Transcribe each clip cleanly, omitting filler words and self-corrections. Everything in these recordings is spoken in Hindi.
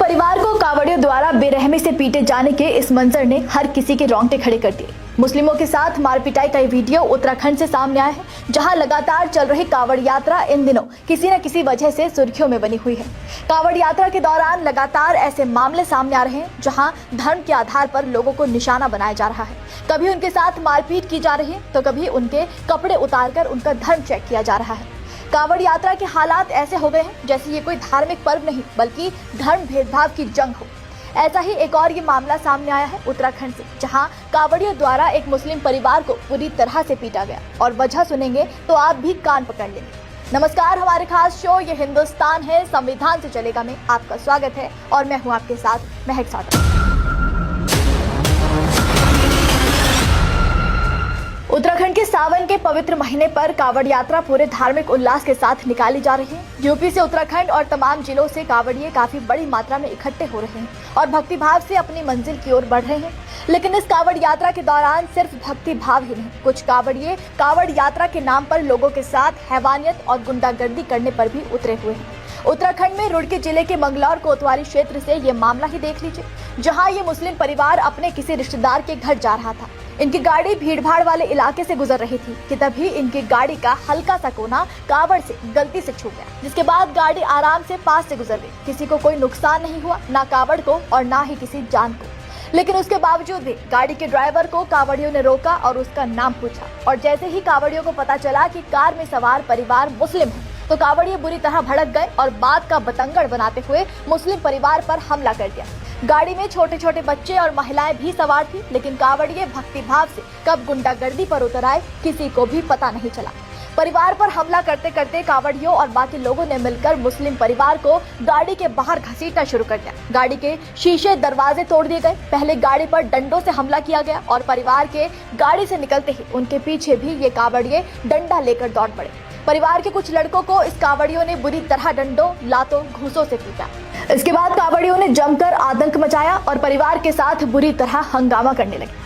परिवार को कांवड़ियों द्वारा बेरहमी से पीटे जाने के इस मंजर ने हर किसी के रोंगटे खड़े कर दिए। मुस्लिमों के साथ मारपिटाई का ये वीडियो उत्तराखंड से सामने आया है, जहां लगातार चल रही कांवड़ यात्रा इन दिनों किसी न किसी वजह से सुर्खियों में बनी हुई है। कांवड़ यात्रा के दौरान लगातार ऐसे मामले सामने आ रहे हैं जहां धर्म के आधार पर लोगों को निशाना बनाया जा रहा है। कभी उनके साथ मारपीट की जा रही है तो कभी उनके कपड़े उतारकर उनका धर्म चेक किया जा रहा है। कांवड़ यात्रा के हालात ऐसे हो गए हैं जैसे ये कोई धार्मिक पर्व नहीं बल्कि धर्म भेदभाव की जंग हो। ऐसा ही एक और ये मामला सामने आया है उत्तराखंड से, जहां कांवड़ियों द्वारा एक मुस्लिम परिवार को पूरी तरह से पीटा गया और वजह सुनेंगे तो आप भी कान पकड़ लेंगे। नमस्कार, हमारे खास शो ये हिंदुस्तान है संविधान से चलेगा में आपका स्वागत है और मैं हूं आपके साथ महक सादा। उत्तराखंड के सावन के पवित्र महीने पर कांवड़ यात्रा पूरे धार्मिक उल्लास के साथ निकाली जा रही है। यूपी से उत्तराखंड और तमाम जिलों से कांवड़िए काफी बड़ी मात्रा में इकट्ठे हो रहे हैं और भक्ति भाव से अपनी मंजिल की ओर बढ़ रहे हैं। लेकिन इस कांवड़ यात्रा के दौरान सिर्फ भक्ति भाव ही नहीं, कुछ कांवड़िए कांवड़ यात्रा के नाम पर लोगों के साथ हैवानियत और गुंडागर्दी करने पर भी उतरे हुए हैं। उत्तराखंड में रुड़की जिले के मंगलौर कोतवाली क्षेत्र से ये मामला ही देख लीजिए, जहां ये मुस्लिम परिवार अपने किसी रिश्तेदार के घर जा रहा था। इनकी गाड़ी भीड़भाड़ वाले इलाके से गुजर रही थी कि तभी इनकी गाड़ी का हल्का सा कोना कांवड़ से गलती से छू गया, जिसके बाद गाड़ी आराम से पास से गुजर गई। किसी को कोई नुकसान नहीं हुआ, ना कांवड़ को और ना ही किसी जान को। लेकिन उसके बावजूद भी गाड़ी के ड्राइवर को कांवड़ियों ने रोका और उसका नाम पूछा, और जैसे ही कांवड़ियों को पता चला कि कार में सवार परिवार मुस्लिम है तो कांवड़िए बुरी तरह भड़क गए और बात का बतंगड़ बनाते हुए मुस्लिम परिवार पर हमला कर दिया। गाड़ी में छोटे छोटे बच्चे और महिलाएं भी सवार थी, लेकिन कांवड़िए भक्ति भाव से कब गुंडागर्दी पर उतर आए किसी को भी पता नहीं चला। परिवार पर हमला करते करते कांवड़ियों और बाकी लोगों ने मिलकर मुस्लिम परिवार को गाड़ी के बाहर घसीटना शुरू कर दिया। गाड़ी के शीशे दरवाजे तोड़ दिए गए। पहले गाड़ी पर डंडों से हमला किया गया और परिवार के गाड़ी से निकलते ही उनके पीछे भी ये कांवड़िए डंडा लेकर दौड़ पड़े। परिवार के कुछ लड़कों को इस कांवड़ियों ने बुरी तरह डंडों, लातों, घूंसों से पीटा। इसके बाद कांवड़ियों ने जमकर आतंक मचाया और परिवार के साथ बुरी तरह हंगामा करने लगे।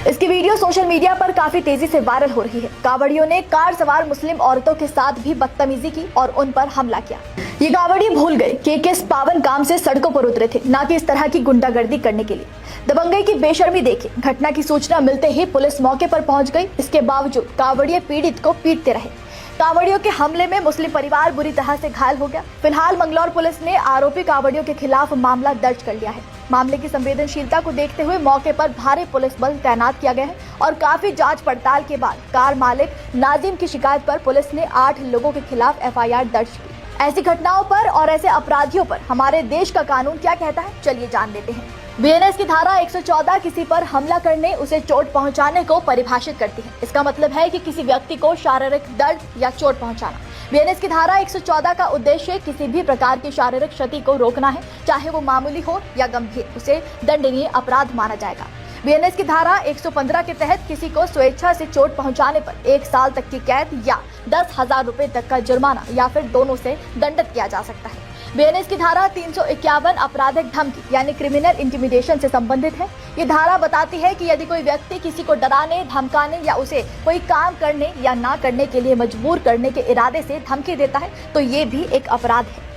इसकी वीडियो सोशल मीडिया पर काफी तेजी से वायरल हो रही है। कांवड़ियों ने कार सवार मुस्लिम औरतों के साथ भी बदतमीजी की और उन पर हमला किया। ये कांवड़िए भूल गए कि किस पावन काम से सड़कों पर उतरे थे, ना कि इस तरह की गुंडागर्दी करने के लिए। दबंगई की बेशर्मी देखिए। घटना की सूचना मिलते ही पुलिस मौके पर पहुंच गई। इसके बावजूद कांवड़िए पीड़ित को पीटते रहे। कांवड़ियों के हमले में मुस्लिम परिवार बुरी तरह से घायल हो गया। फिलहाल मंगलौर पुलिस ने आरोपी कांवड़ियों के खिलाफ मामला दर्ज कर लिया है। मामले की संवेदनशीलता को देखते हुए मौके पर भारी पुलिस बल तैनात किया गया है और काफी जांच पड़ताल के बाद कार मालिक नाजिम की शिकायत पर पुलिस ने 8 लोगों के खिलाफ FIR दर्ज की। ऐसी घटनाओं पर और ऐसे अपराधियों पर हमारे देश का कानून क्या कहता है, चलिए जान लेते हैं। BNS की धारा 114 किसी पर हमला करने, उसे चोट पहुंचाने को परिभाषित करती है। इसका मतलब है कि किसी व्यक्ति को शारीरिक दर्द या चोट पहुंचाना। BNS की धारा 114 का उद्देश्य किसी भी प्रकार की शारीरिक क्षति को रोकना है, चाहे वो मामूली हो या गंभीर, उसे दंडनीय अपराध माना जाएगा। BNS की धारा 115 के तहत किसी को स्वेच्छा से चोट पहुंचाने पर 1 साल तक की कैद या 10,000 रुपए तक का जुर्माना या फिर दोनों से दंडित किया जा सकता है। BNS की धारा 351 आपराधिक धमकी यानी क्रिमिनल इंटिमिडेशन से संबंधित है। ये धारा बताती है कि यदि कोई व्यक्ति किसी को डराने, धमकाने या उसे कोई काम करने या ना करने के लिए मजबूर करने के इरादे से धमकी देता है तो ये भी एक अपराध है।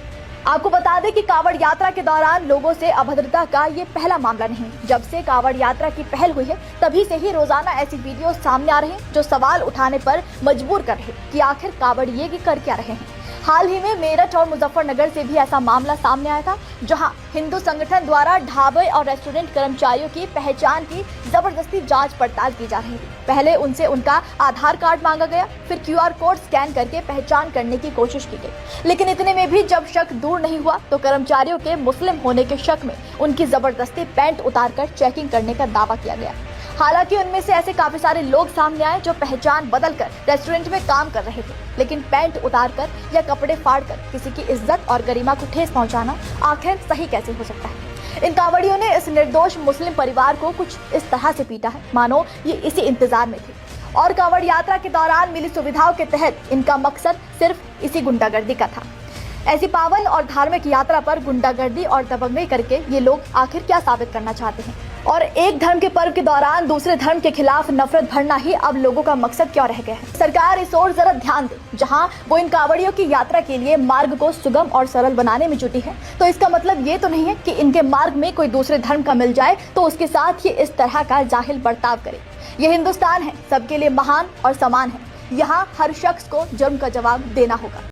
आपको बता दें कि कांवड़ यात्रा के दौरान लोगों से अभद्रता का ये पहला मामला नहीं। जब से कांवड़ यात्रा की पहल हुई है तभी से ही रोजाना ऐसी वीडियो सामने आ रहे हैं जो सवाल उठाने पर मजबूर कर रहे हैं कि आखिर कांवड़िए की कर क्या रहे हैं। हाल ही में मेरठ और मुजफ्फरनगर से भी ऐसा मामला सामने आया था, जहां हिंदू संगठन द्वारा ढाबे और रेस्टोरेंट कर्मचारियों की पहचान की जबरदस्ती जांच पड़ताल की जा रही थी। पहले उनसे उनका आधार कार्ड मांगा गया, फिर QR कोड स्कैन करके पहचान करने की कोशिश की गई। लेकिन इतने में भी जब शक दूर नहीं हुआ तो कर्मचारियों के मुस्लिम होने के शक में उनकी जबरदस्ती पैंट उतारकर चेकिंग करने का दावा किया गया। हालांकि उनमें से ऐसे काफी सारे लोग सामने आए जो पहचान बदलकर रेस्टोरेंट में काम कर रहे थे, लेकिन पैंट उतारकर या कपड़े फाड़कर किसी की इज्जत और गरिमा को ठेस पहुंचाना आखिर सही कैसे हो सकता है। इन कांवड़ियों ने इस निर्दोष मुस्लिम परिवार को कुछ इस तरह से पीटा है मानो ये इसी इंतजार में थे और कांवड़ यात्रा के दौरान मिली सुविधाओं के तहत इनका मकसद सिर्फ इसी गुंडागर्दी का था। ऐसी पावन और धार्मिक यात्रा पर गुंडागर्दी और दबंगई करके ये लोग आखिर क्या साबित करना चाहते हैं? और एक धर्म के पर्व के दौरान दूसरे धर्म के खिलाफ नफरत भरना ही अब लोगों का मकसद क्यों रह गया है। सरकार इस ओर जरा ध्यान दे। जहां वो इन कांवड़ियों की यात्रा के लिए मार्ग को सुगम और सरल बनाने में जुटी है, तो इसका मतलब ये तो नहीं है कि इनके मार्ग में कोई दूसरे धर्म का मिल जाए तो उसके साथ ही इस तरह का जाहिल बर्ताव करे। यह हिंदुस्तान है, सबके लिए महान और समान है। यहाँ हर शख्स को जुर्म का जवाब देना होगा।